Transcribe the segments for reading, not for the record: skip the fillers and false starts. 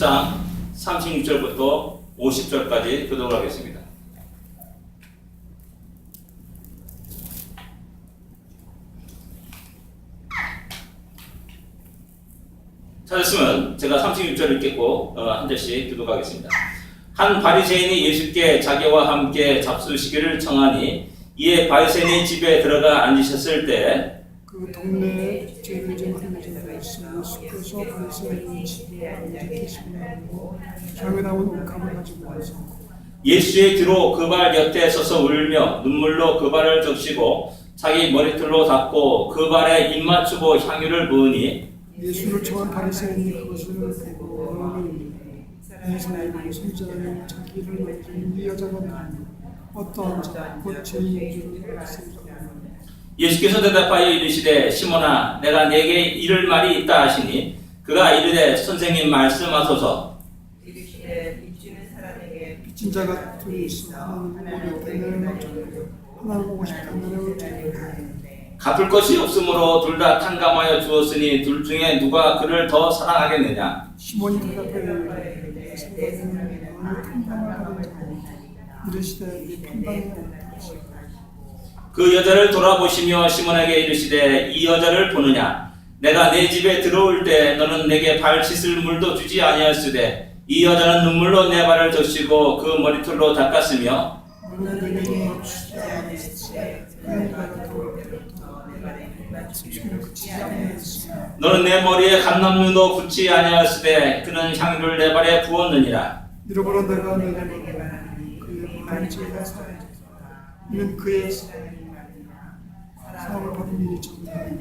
10장 36절부터 50절까지 교독을 하겠습니다. 찾았으면 제가 36절을 읽겠고 한 절씩 교독하겠습니다. 한 바리새인이 예수께 자기와 함께 잡수시기를 청하니 이에 바리새인이 집에 들어가 앉으셨을 때 그 동네에 죄를 좀 하는 자가 있어 예수께서 바리새인 집에 앉아 계시고 향유 나온 옷감을 가지고 와서 예수의 뒤로 그 발 곁에 서서 울며 눈물로 그 발을 적시고 자기 머리털로 닦고 그 발에 입 맞추고 향유를 부으니 예수를 청한 바리새인이 그것을 보고 너는 이 사람이 손자를 자기를 만진 이 여자가 누구냐 어떠한 자 곧 죄인 줄 알았습니다. 예수께서 대답하여 이르시되 시몬아 내가 네게 이를 말이 있다 하시니 그가 이르되 선생님 말씀하소서. 이르시되 빚지는 사람에게 빚진 자가 둘이 있어 하나는 오고 내려면 하나는 오고 싶다는 내려면 갚을 것이 없으므로 둘 다 탕감하여 주었으니 둘 중에 누가 그를 더 사랑하겠느냐. 시몬이 대답하여 생각하는 너는 판단을 받은 자고 이르시되 이 판단이 그 여자를 돌아보시며 시몬에게 이르시되 이 여자를 보느냐. 내가 내 집에 들어올 때 너는 내게 발 씻을 물도 주지 아니하였으되 이 여자는 눈물로 내 발을 적시고 그 머리털로 닦았으며 너는 내게 주지 않았으되 너는 내 머리에 감람류도 붙지 아니하였으되 그는 향유를 내 발에 부었느니라. 잃어버린 내가 내게 그의 번제가 사라졌다. 이는 그의 사함을 받은 일이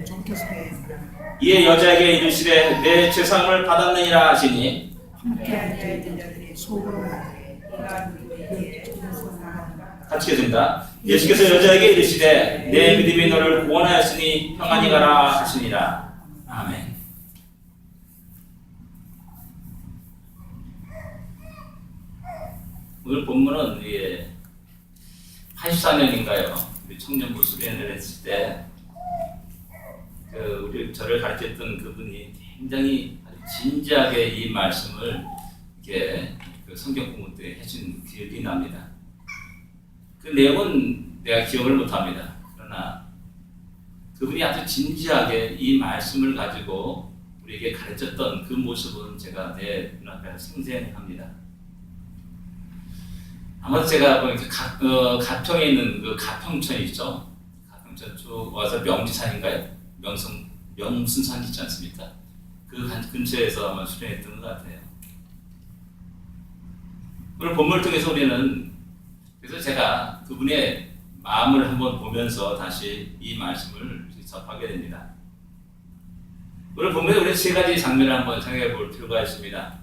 정케 살았다. 이에 여자에게 이르시되 내 죄사함을 받았느니라 하시니 함께 앉아있던 자들이 속으로 같이 읽습니다. 예수께서 여자에게 이르시되 내 믿음이 너를 구원하였으니 평안히 가라 하시니라. 아멘. 오늘 본문은 84년인가요? 우리 청년부 수련을 했을 때 우리 저를 가르쳤던 그분이 굉장히 아주 진지하게 이 말씀을 이렇게 성경 공부 때 해준 기억이 납니다. 그 내용은 내가 기억을 못합니다. 그러나 그분이 아주 진지하게 이 말씀을 가지고 우리에게 가르쳤던 그 모습은 제가 내 눈앞에 생생합니다. 아마도 제가 가평에 있는 그 가평천 있죠? 가평천 쭉 와서 명지산인가요? 명순산 있지 않습니까? 그 근처에서 아마 수련했던 것 같아요. 오늘 본문을 통해서 우리는 그래서 제가 그분의 마음을 한번 보면서 다시 이 말씀을 접하게 됩니다. 오늘 본문에 우리 세 가지 장면을 한번 생각해 볼 필요가 있습니다.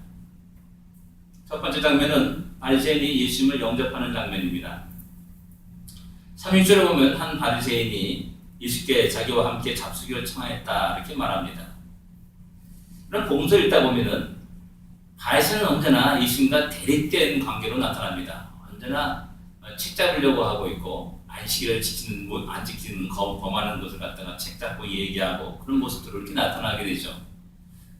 첫 번째 장면은 바리새인이 예수님을 영접하는 장면입니다. 36절에 보면 한 바리새인이 예수께 자기와 함께 잡수기를 청하였다 이렇게 말합니다. 그럼 복음서를 읽다 보면은 바리새인은 언제나 예수님과 대립된 관계로 나타납니다. 언제나 책 잡으려고 하고 있고 안식일을 안 지키는 범하는 것을 갖다가 책 잡고 얘기하고 그런 모습들을 이렇게 나타나게 되죠.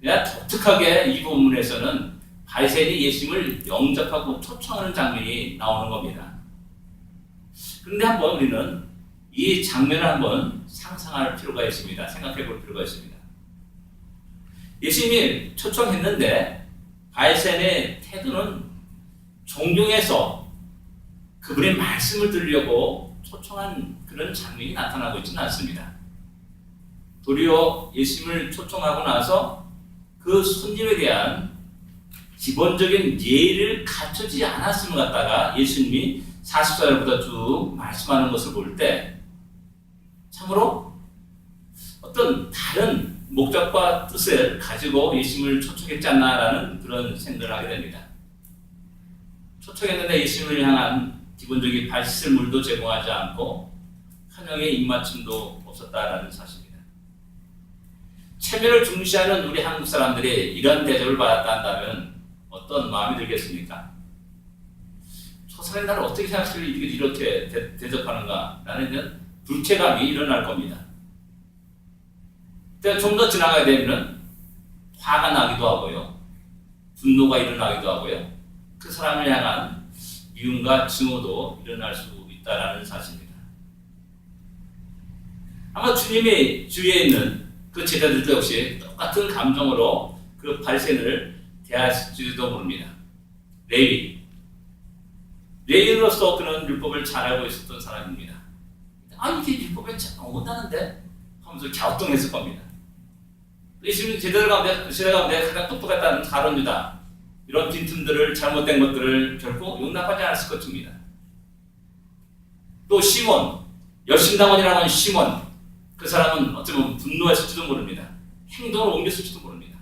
독특하게 이 본문에서는 바리새인이 예수님을 영접하고 초청하는 장면이 나오는 겁니다. 그런데 한번 우리는 이 장면을 한번 상상할 필요가 있습니다. 생각해 볼 필요가 있습니다. 예수님이 초청했는데 바리새인의 태도는 존경해서 그분의 말씀을 들으려고 초청한 그런 장면이 나타나고 있지는 않습니다. 도리어 예수님을 초청하고 나서 그 손님에 대한 기본적인 예의를 갖추지 않았음을 갖다가 예수님이 44절부터 쭉 말씀하는 것을 볼 때 참으로 어떤 다른 목적과 뜻을 가지고 예수님을 초청했지 않나라는 그런 생각을 하게 됩니다. 초청했는데 예수님을 향한 기본적인 발 씻을 물도 제공하지 않고 환영의 입맞춤도 없었다라는 사실입니다. 체면을 중시하는 우리 한국 사람들이 이런 대접을 받았다 한다면 어떤 마음이 들겠습니까? 저 사람이 나를 어떻게 생각해서 이렇게 대접하는가? 라는 불쾌감이 일어날 겁니다. 좀 더 지나가게 되면 화가 나기도 하고요. 분노가 일어나기도 하고요. 그 사람을 향한 미움과 증오도 일어날 수 있다는 사실입니다. 아마 주님의 주위에 있는 그 제자들도 역시 똑같은 감정으로 그 바리새인을 대하실지도 모릅니다. 레위인으로서 그는 율법을 잘 알고 있었던 사람입니다. 이게 율법에 못하는데? 하면서 갸우뚱했을 겁니다. 예수님 제자들 가운데 가장 똑똑했다는 가룟 유다, 이런 빈틈들을, 잘못된 것들을 결코 용납하지 않았을 것입니다. 또 시몬, 열심당원이라고 하는 시몬, 그 사람은 어쩌면 분노했을지도 모릅니다. 행동을 옮겼을지도 모릅니다.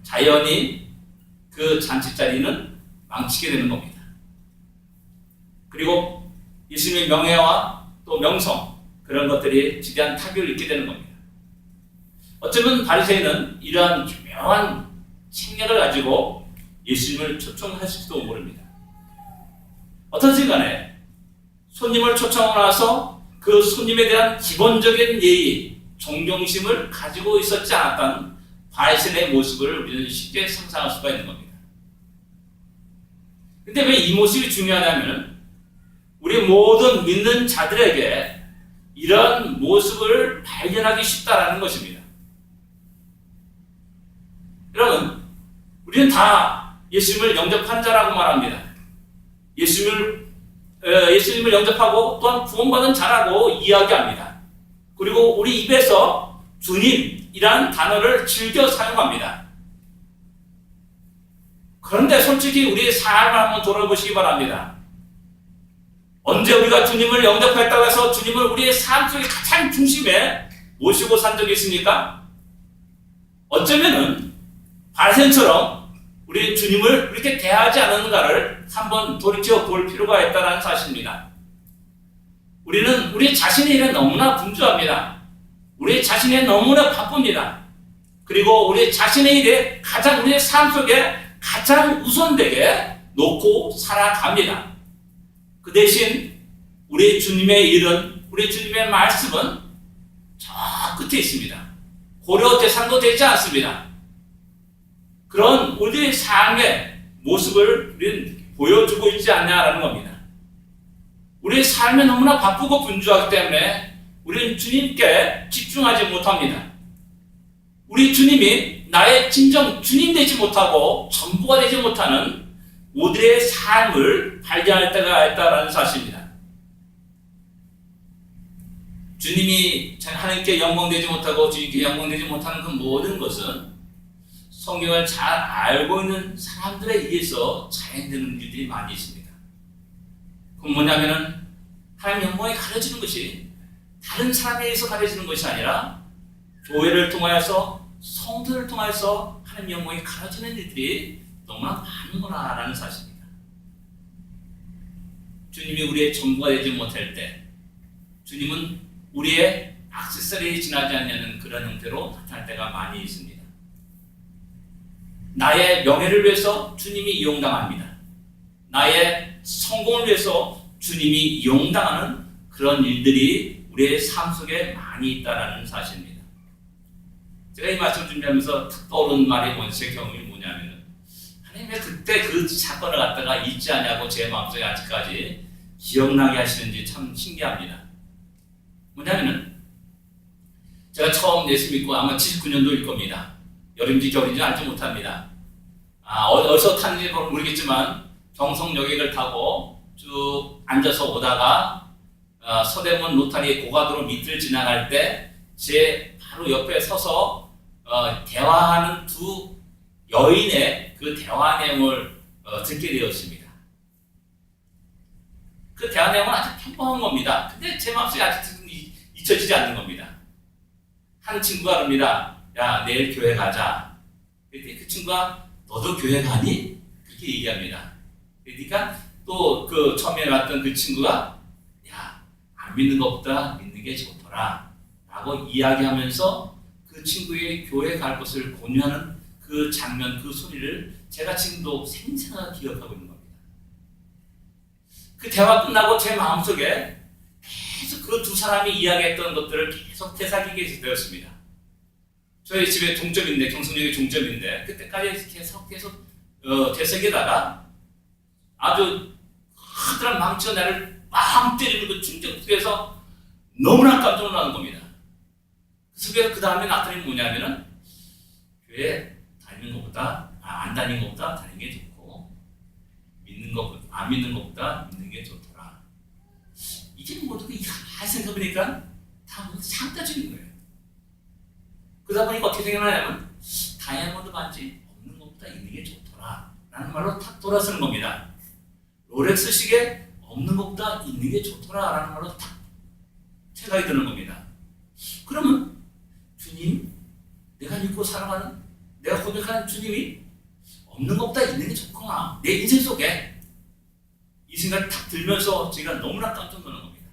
자연히 그 잔치 자리는 망치게 되는 겁니다. 그리고 예수님의 명예와 또 명성, 그런 것들이 지대한 타격을 입게 되는 겁니다. 어쩌면 바리새인은 이러한 교묘한 책략을 가지고 예수님을 초청하실지도 모릅니다. 어떤지 간에 손님을 초청하고 나서 그 손님에 대한 기본적인 예의, 존경심을 가지고 있었지 않았다는 바리새인의 모습을 우리는 쉽게 상상할 수가 있는 겁니다. 근데 왜 이 모습이 중요하냐면 우리 모든 믿는 자들에게 이런 모습을 발견하기 쉽다라는 것입니다. 여러분, 우리는 다 예수님을 영접한 자라고 말합니다. 예수님을 영접하고 또한 구원받은 자라고 이야기합니다. 그리고 우리 입에서 주님이라는 단어를 즐겨 사용합니다. 그런데 솔직히 우리의 삶을 한번 돌아보시기 바랍니다. 언제 우리가 주님을 영접했다고 해서 주님을 우리의 삶 속에 가장 중심에 모시고 산 적이 있습니까? 어쩌면은 바리새인처럼 우리 주님을 그렇게 대하지 않았는가를 한번 돌이켜 볼 필요가 있다는 사실입니다. 우리는 우리 자신의 일에 너무나 분주합니다. 우리 자신에 너무나 바쁩니다. 그리고 우리 자신의 일에 가장 우리의 삶 속에 가장 우선되게 놓고 살아갑니다. 그 대신 우리 주님의 일은, 우리 주님의 말씀은 저 끝에 있습니다. 고려 대상도 되지 않습니다. 그런 우리의 삶의 모습을 우리는 보여주고 있지 않냐라는 겁니다. 우리의 삶에 너무나 바쁘고 분주하기 때문에 우리는 주님께 집중하지 못합니다. 우리 주님이 나의 진정 주님 되지 못하고 전부가 되지 못하는 우리의 삶을 발견할 때가 있다는 사실입니다. 주님이 하나님께 영광되지 못하고 주님께 영광되지 못하는 그 모든 것은 성경을 잘 알고 있는 사람들에 의해서 자행되는 일들이 많이 있습니다. 그건 뭐냐면은 하나님 영광이 가려지는 것이 다른 사람에 의해서 가려지는 것이 아니라 교회를 통하여서, 성도를 통하여서 하나님 영광이 가려지는 일들이 너무나 많구나라는 사실입니다. 주님이 우리의 전부가 되지 못할 때 주님은 우리의 액세서리에 지나지 않는 그런 형태로 나타날 때가 많이 있습니다. 나의 명예를 위해서 주님이 이용당합니다. 나의 성공을 위해서 주님이 이용당하는 그런 일들이 우리의 삶 속에 많이 있다는 사실입니다. 제가 이 말씀 준비하면서 탁 떠오른 말이 제 경험이 뭐냐면, 하나님 왜 그때 그 사건을 갖다가 잊지 않냐고 제 마음속에 아직까지 기억나게 하시는지 참 신기합니다. 뭐냐면은 제가 처음 예수 믿고 아마 79년도일 겁니다. 여름인지 겨울인지 알지 못합니다. 어디서 탔는지 모르겠지만 경성여객을 타고 쭉 앉아서 오다가 서대문 로타리 고가도로 밑을 지나갈 때 제 바로 옆에 서서 대화하는 두 여인의 그 대화 내용을 듣게 되었습니다. 그 대화 내용은 아주 평범한 겁니다. 근데 제 마음속에 아직 잊혀지지 않는 겁니다. 한 친구가 그럽니다. 야, 내일 교회 가자. 그랬더니 그 친구가 너도 교회 가니? 그렇게 얘기합니다. 그러니까 또 그 처음에 왔던 그 친구가 야, 안 믿는 것보다 믿는 게 좋더라 라고 이야기하면서 그 친구의 교회 갈 것을 권유하는 그 장면, 그 소리를 제가 지금도 생생하게 기억하고 있는 겁니다. 그 대화 끝나고 제 마음속에 계속 그 두 사람이 이야기했던 것들을 계속 되새기게 되었습니다. 저희 집에 종점인데, 경성역이 종점인데, 그때까지 계속 대석에다가 아주 커다란 망치가 나를 빵 때리는 그 충격 속에서 너무나 깜짝 놀라는 겁니다. 그래서 그 다음에 나타낸 뭐냐면은, 교회 다니는 것보다, 안 다니는 것보다 다니는 게 좋고, 안 믿는 것보다 믿는 게 좋더라. 이게 모두 생각해보니까 다 모두 상대적인 거예요. 그러다 보니까 어떻게 생각하냐면, 다이아몬드 반지 없는 것보다 있는 게 좋더라 라는 말로 탁 돌아서는 겁니다. 롤렉스 시계 없는 것보다 있는 게 좋더라 라는 말로 탁 생각이 드는 겁니다. 그러면 주님, 내가 믿고 살아가는, 내가 고백하는 주님이 없는 것보다 있는 게 좋구나, 내 인생 속에, 이 생각이 탁 들면서 제가 너무나 깜짝 놀란 겁니다.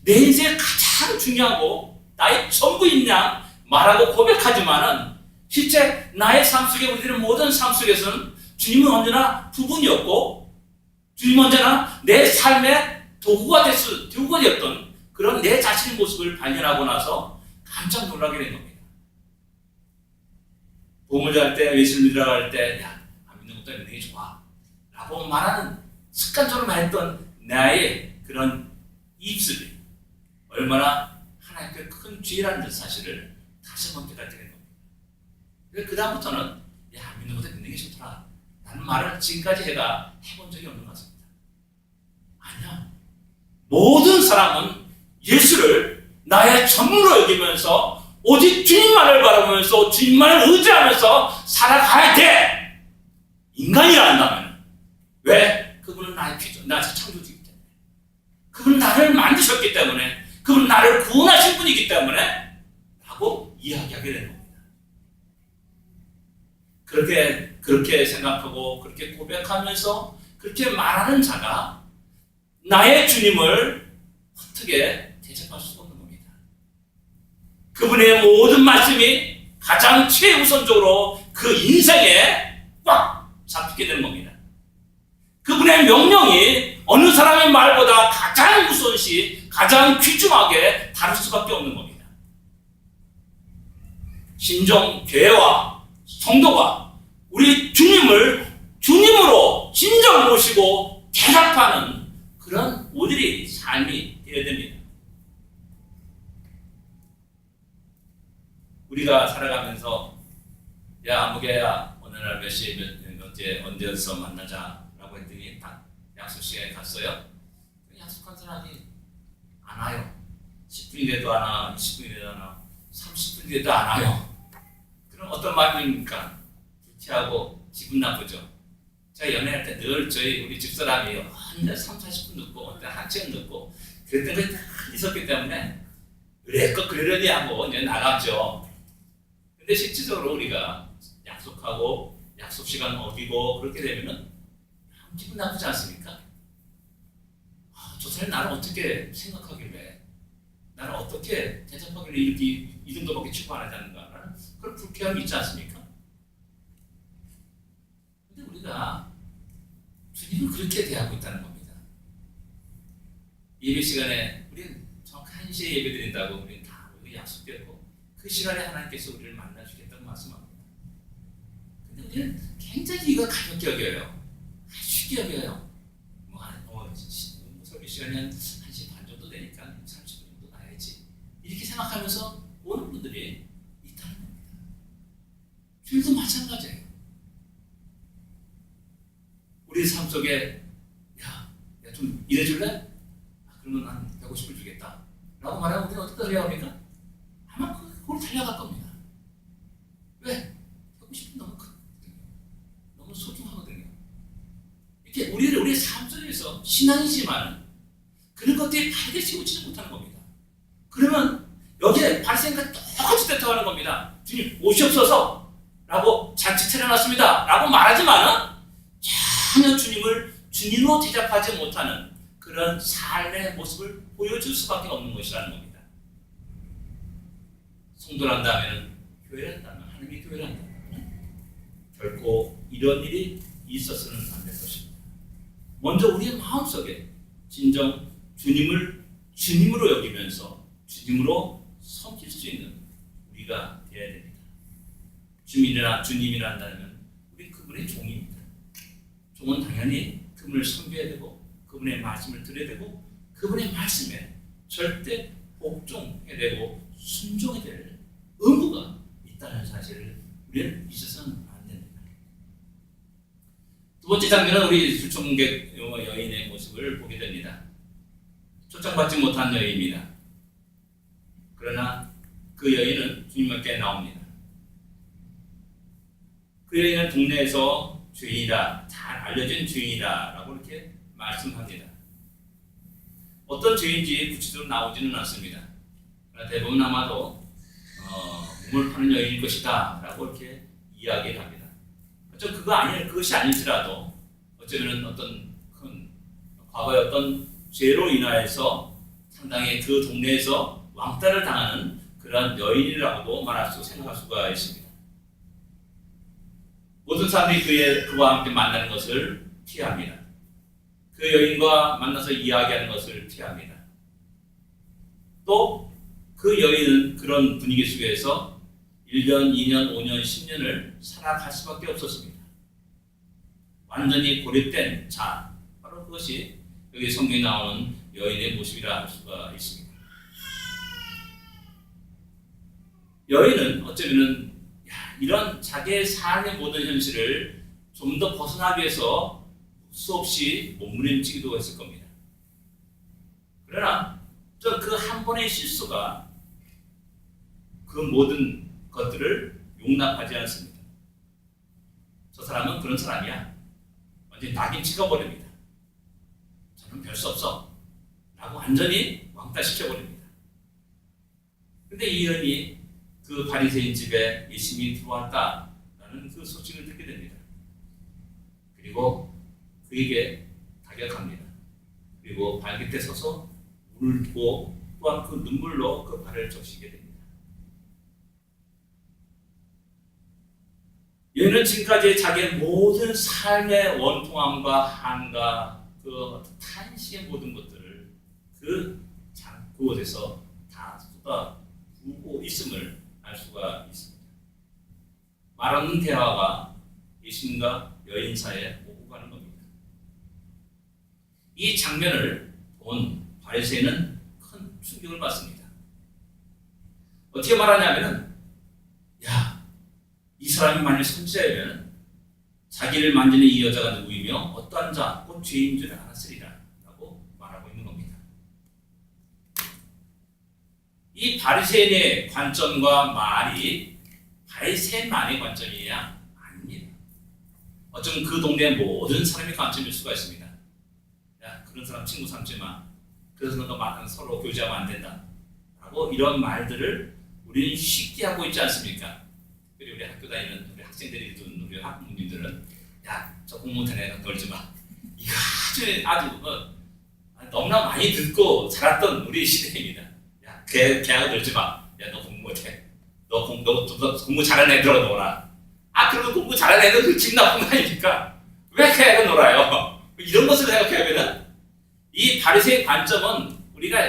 내 인생에 가장 중요하고 나의 전부인 양 말하고 고백하지만은 실제 나의 삶 속에, 우리들의 모든 삶 속에서는 주님은 언제나 부분이었고, 주님은 언제나 내 삶의 도구가 되었던 그런 내 자신의 모습을 발견하고 나서 깜짝 놀라게 된 겁니다. 복음을 전할 때, 예수를 믿으라고 할 때, 야, 안 믿는 것도 믿는 게 좋아 라고 말하는, 습관적으로 말했던 나의 그런 입술이 얼마나 하나님께 큰 죄라는 사실을 다시 한번 깨닫게 된 겁니다. 그래서 그 다음부터는, 야, 안 믿는 것도 믿는 게 좋더라 라는 말을 지금까지 제가 해본 적이 없는 것 같습니다. 아니야, 모든 사람은 예수를 나의 전무로 여기면서 오직 주님만을 바라보면서 주님만을 의지하면서 살아가야 돼. 인간이란다면. 왜? 그분은 나의 피조, 나의 창조주이기 때문에, 그분은 나를 만드셨기 때문에, 그분은 나를 구원하신 분이기 때문에 라고 이야기하게 되는 겁니다. 그렇게 생각하고 그렇게 고백하면서 그렇게 말하는 자가 나의 주님을 어떻게 대접할 수 없는 겁니다. 그분의 모든 말씀이 가장 최우선적으로 그 인생에 꽉 잡히게 되는 겁니다. 그분의 명령이 어느 사람의 말보다 가장 우선시, 가장 귀중하게 다룰 수밖에 없는 겁니다. 신정 교회와 성도가 우리 주님을 주님으로 진정 모시고 대답하는 그런 모델이 삶이 되어야 됩니다. 우리가 살아가면서, 야, 무게야, 어느 날 몇 시에 언제서 만나자 라고 했더니 딱 약속 시간에 갔어요. 약속한 사람이 안 와요. 10분이 돼도 안 와, 20분이 돼도 안 와, 30분이 돼도 안 와요. 그럼 어떤 마음입니까? 불쾌하고 기분 나쁘죠. 제가 연애할 때 늘 우리 집사람이 언제 3, 40분 늦고, 어때 1시간 늦고, 그랬던 것이 다 있었기 때문에, 그래껏 그러려니 하고 이제 나갔죠. 근데 실질적으로 우리가 약속하고, 약속 시간 어기고, 그렇게 되면은, 기분 나쁘지 않습니까? 저 사람이 나를 어떻게 생각하길래, 나를 어떻게 대접하길래 이렇게 이 정도밖에 취급 안 하자는가라는 그런 불쾌함이 있지 않습니까? 근데 우리가 주님을 그렇게 대하고 있다는 겁니다. 예배 시간에 우리는 정확한 1시에 예배 드린다고 우리는 다 약속되고, 그 시간에 하나님께서 우리를 만나주겠다고 말씀합니다. 근데 우리는 굉장히 이거 가볍게 여겨요. 쉽게 여겨요. 설교 시간이 한 1시 반 정도 되니까 30분 정도 가야지, 이렇게 생각하면서 오는 분들이 있다는 겁니다. 주님도 마찬가지예요. 우리 삶 속에, 야 좀 일해줄래? 그러면 난 150불 주겠다 라고 말하면 우리는 어떻게 달려갑니까? 아마 그걸 달려갈 겁니다. 왜? 150불 너무 크거든요. 너무 소중하거든요. 이렇게 우리의 삶 속에서 신앙이지만 그런 것들이 반드시 오지는 못하는 겁니다. 그러면 여기에 발생과 똑같이 대처하는 겁니다. 주님 오시옵소서 라고 잔치 차려놨습니다 라고 말하지만은 전혀 주님을 주님으로 대접하지 못하는 그런 삶의 모습을 보여줄 수밖에 없는 것이라는 겁니다. 성도란다면, 교회란다면, 하나님의 교회란다면 결코 이런 일이 있어서는 안 될 것입니다. 먼저 우리의 마음속에 진정 주님을 주님으로 여기면서 주님으로 섬길 수 있는 우리가 되어야 됩니다. 주님이라 한다면 우리 그분의 종입니다. 종은 당연히 그분을 섬겨야 되고 그분의 말씀을 들어야 되고 그분의 말씀에 절대 복종해야 되고 순종해야 될 의무가 있다는 사실을 우리는 잊어서는 안 됩니다. 두 번째 장면은 우리 수청객 여인의 모습을 보게 됩니다. 초청받지 못한 여인입니다. 그러나 그 여인은 주님께 나옵니다. 그 여인은 동네에서 죄인이다, 잘 알려진 죄인이다 라고 이렇게 말씀합니다. 어떤 죄인지 구체적으로 나오지는 않습니다. 그러나 대부분 아마도 우물 파는 여인일 것이다 라고 이렇게 이야기를 합니다. 그것이 아닐지라도 어쩌면 어떤 큰 과거의 어떤 죄로 인하여서 상당히 그 동네에서 왕따를 당하는 그러한 여인이라고도 생각할 수가 있습니다. 모든 사람들이 그와 함께 만나는 것을 피합니다. 그 여인과 만나서 이야기하는 것을 피합니다. 또 그 여인은 그런 분위기 속에서 1년, 2년, 5년, 10년을 살아갈 수밖에 없었습니다. 완전히 고립된 자, 바로 그것이 여기 성경에 나오는 여인의 모습이라 할 수가 있습니다. 여인은 어쩌면 이런 자기의 삶의 모든 현실을 좀 더 벗어나기 위해서 수없이 몸부림치기도 했을 겁니다. 그러나 그 한 번의 실수가 그 모든 것들을 용납하지 않습니다. 저 사람은 그런 사람이야. 완전히 낙인 찍어버립니다. 저는 별 수 없어 라고 완전히 왕따시켜버립니다. 근데 이 여인이 그 바리새인 집에 예수님이 들어왔다라는 그 소식을 듣게 됩니다. 그리고 그에게 다격합니다. 그리고 발 곁에 서서 울고 또한 그 눈물로 그 발을 적시게 됩니다. 여인은 지금까지 자기의 모든 삶의 원통함과 한과 그 탄식의 모든 것들을 그곳에서 다 쏟아부고 있음을 알 수가 있습니다. 말 없는 대화가 예수님과 여인 사이에 오고 가는 겁니다. 이 장면을 본 바리새인은 큰 충격을 받습니다. 어떻게 말하냐면은 이 사람이 만일 선지자이면 자기를 만지는 이 여자가 누구이며 어떠한 자, 곧 죄인 줄 알았으리라 라고 말하고 있는 겁니다. 이 바리새인의 관점과 말이 바리새인만의 관점이야? 아닙니다. 어쩌면 그 동네 모든 사람의 관점일 수가 있습니다. 야, 그런 사람 친구 삼지 마. 그래서 너가 서로 교제하면 안 된다 라고 이런 말들을 우리는 쉽게 하고 있지 않습니까? 우리 학교 다니는 우리 학생들이 듣는 우리 학부모님들은 저 공부 못하는 애랑 놀지 마. 이거 아주 너무나 많이 듣고 자랐던 우리 시대입니다. 걔하고 놀지 마. 너 공부 못해. 너 공부 잘하는 애들하고 놀아. 그러면 공부 잘하는 애들 그 집 나쁜 거 아닙니까? 왜 걔하고 놀아요? 이런 것을 생각해보면 이 바리새인 관점은 우리가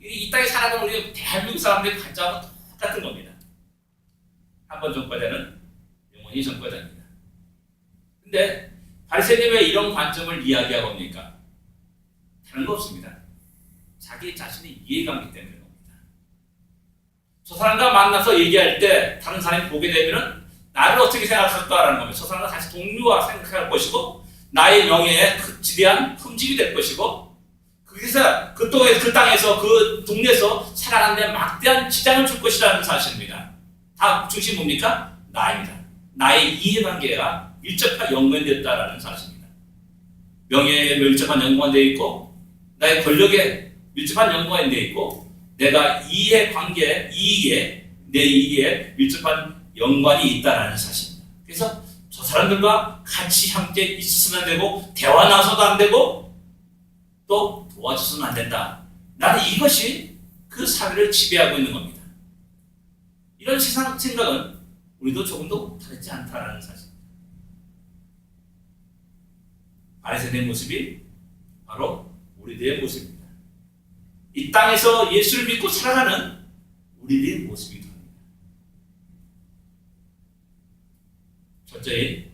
이 땅에 살아가는 우리 대한민국 사람들의 관점하고 똑같은 겁니다. 한 번 전과자는 영원히 전과자입니다. 근데 바리새인이 왜 이런 관점을 이야기하고 옵니까? 다른 거 없습니다. 자기 자신의 이해감이기 때문에 겁니다. 저 사람과 만나서 얘기할 때 다른 사람이 보게 되면 나를 어떻게 생각할까라는 겁니다. 저 사람과 다시 동료와 생각할 것이고 나의 명예에 지대한 흠집이 될 것이고 그래서 그 땅에서 그 동네에서 살아가는 데 막대한 지장을 줄 것이라는 사실입니다. 다 중심이 뭡니까? 나입니다. 나의 이해관계가 밀접하게 연관되었다라는 사실입니다. 명예에 밀접한 연관이 되어 있고 나의 권력에 밀접한 연관이 되어 있고 내가 이해관계, 내 이익에 밀접한 연관이 있다라는 사실입니다. 그래서 저 사람들과 같이 함께 있었으면 안 되고 대화 나서도 안 되고 또 도와줘서는 안 된다. 나는 이것이 그 사회를 지배하고 있는 겁니다. 이런 세상 생각은 우리도 조금도 다르지 않다라는 사실입니다. 바리새인의 모습이 바로 우리들의 모습입니다. 이 땅에서 예수를 믿고 살아가는 우리들의 모습이기도 합니다. 철저히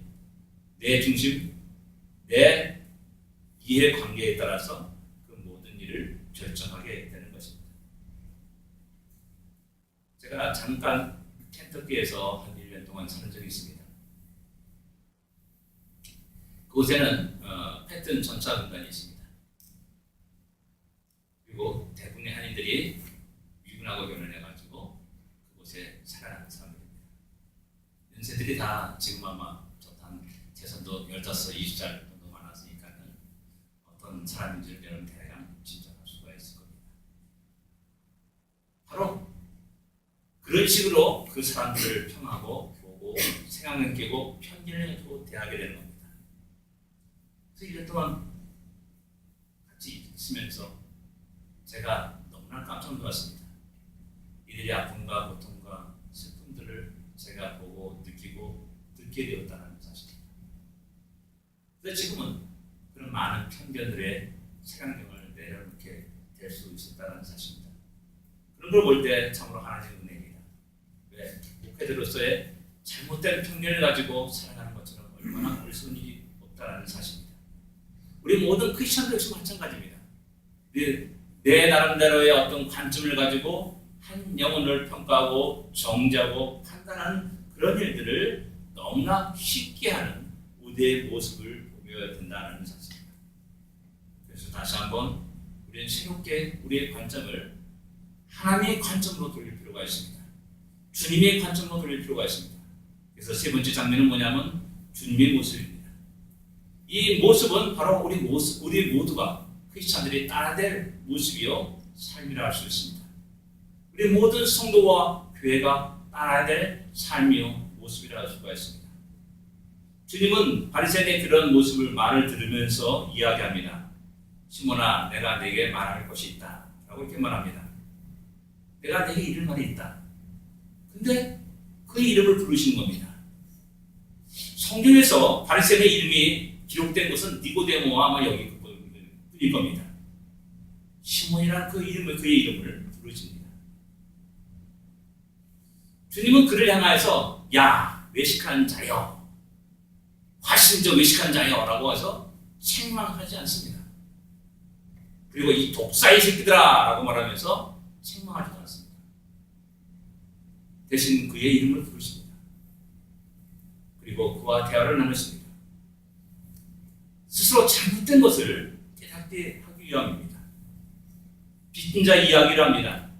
내 중심, 내 이해관계에 따라서 그 모든 일을 결정하게 되는 것입니다. 제가 잠깐 켄터키에서 한 1년 동안 사는 적이 있습니다. 그곳에는 패튼 전차군단이 있습니다. 그리고 대부분의 한인들이 미군하고 결혼해가지고 그곳에 살아가는 사람들입니다. 연세들이 다 지금 아마 한 재산도 15, 20살 정도 많았으니까는 어떤 사람인지를 여러분 대략 짐작할 수가 있을 겁니다. 바로 그런 식으로 그 사람들을 평하고 보고 생각을 끼고 편견을 해주고 대하게 되는 겁니다. 그래서 1년 동안 같이 있으면서 제가 너무나 깜짝 놀랐습니다. 이들의 아픔과 고통과 슬픔들을 제가 보고 느끼고 듣게 되었다는 사실입니다. 그래서 지금은 그런 많은 편견들의 색안경을 내려놓게 될 수 있었다는 사실입니다. 그런 걸 볼 때 참으로 하나님의 은혜입니다. 왜? 목회자로서의 잘못된 편견을 가지고 살아가는 것처럼 얼마나 어리석은 일이 없다는 사실입니다. 우리 모든 크리스천들 역시 마찬가지입니다. 내 나름대로의 어떤 관점을 가지고 한 영혼을 평가하고 정죄하고 판단하는 그런 일들을 너무나 쉽게 하는 우리의 모습을 보게 된다는 사실입니다. 그래서 다시 한번 우리는 새롭게 우리의 관점을 하나님의 관점으로 돌릴 필요가 있습니다. 주님의 관점으로 돌릴 필요가 있습니다. 그래서 세 번째 장면은 뭐냐면 주님의 모습입니다. 이 모습은 바로 우리 모두가 크리스찬들이 따라야 될 모습이요 삶이라 할 수 있습니다. 우리 모든 성도와 교회가 따라야 될 삶이요 모습이라 할 수가 있습니다. 주님은 바리새인의 그런 모습을 말을 들으면서 이야기합니다. 시몬아, 내가 네게 말할 것이 있다 라고 이렇게 말합니다. 내가 네게 이럴 말이 있다. 근데 그 이름을 부르시는 겁니다. 성경에서 바리새인의 이름이 기록된 것은 니고데모와 아마 여기 일 겁니다. 시몬이라는 그의 이름을 부르십니다. 주님은 그를 향하여서 야 외식한 자여, 화신적 외식한 자여 라고 해서 책망하지 않습니다. 그리고 이 독사의 새끼들아 라고 말하면서 책망하지 않습니다. 대신 그의 이름을 부르십니다. 그리고 그와 대화를 나눴습니다. 스스로 잘못된 것을 깨닫게 하기 위함입니다. 빚진 자 이야기를 합니다.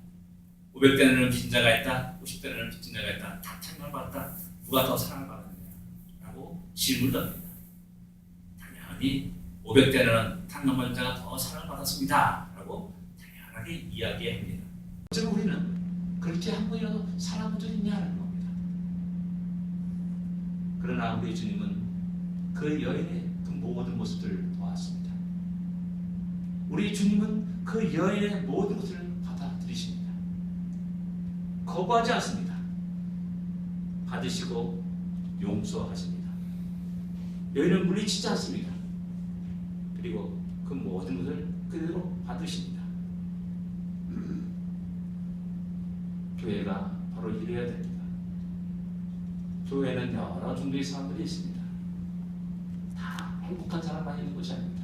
500대는 빚진 자가 있다, 50대는 빚진 자가 있다. 다 책망을 받았다. 누가 더 사랑을 받았느냐? 라고 질문을 합니다. 당연히 500대는 탕넘은 자가 더 사랑을 받았습니다. 라고 당연하게 이야기합니다. 어쩌면 우리는 그렇게 한 번이라도 살아본 적이 있냐는 겁니다. 그러나 우리 주님은 그 여인의 그 모든 모습들을 보았습니다. 우리 주님은 그 여인의 모든 것을 받아들이십니다. 거부하지 않습니다. 받으시고 용서하십니다. 여인을 물리치지 않습니다. 그리고 그 모든 것을 그대로 받으십니다. 교회가 바로 이래야 됩니다. 교회는 여러 종류의 사람들이 있습니다. 다 행복한 사람만 있는 것이 아닙니다.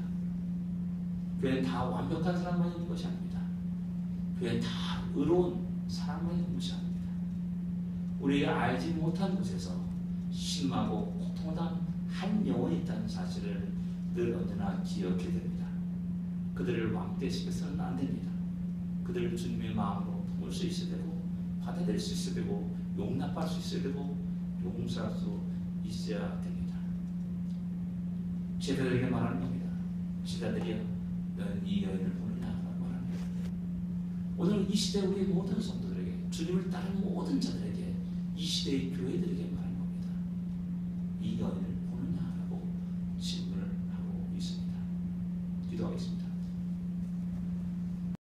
교회는 다 완벽한 사람만 있는 것이 아닙니다. 교회는 다 의로운 사람만 있는 것이 아닙니다. 우리가 알지 못한 곳에서 신음하고 고통을 당한 한 영혼이 있다는 사실을 늘 언제나 기억해야 됩니다. 그들을 왕대시켜서는 안 됩니다. 그들을 주님의 마음으로 품을 수 있어야 되고 받아들일 수 있어야 되고 용납할 수 있어야 되고 용서할 수 있어야 됩니다. 제자들에게 말하는 겁니다. 제자들이여, 너는 이 여인을 보느냐라고 말합니다. 오늘 이 시대 우리 모든 성도들에게, 주님을 따르는 모든 자들에게, 이 시대의 교회들에게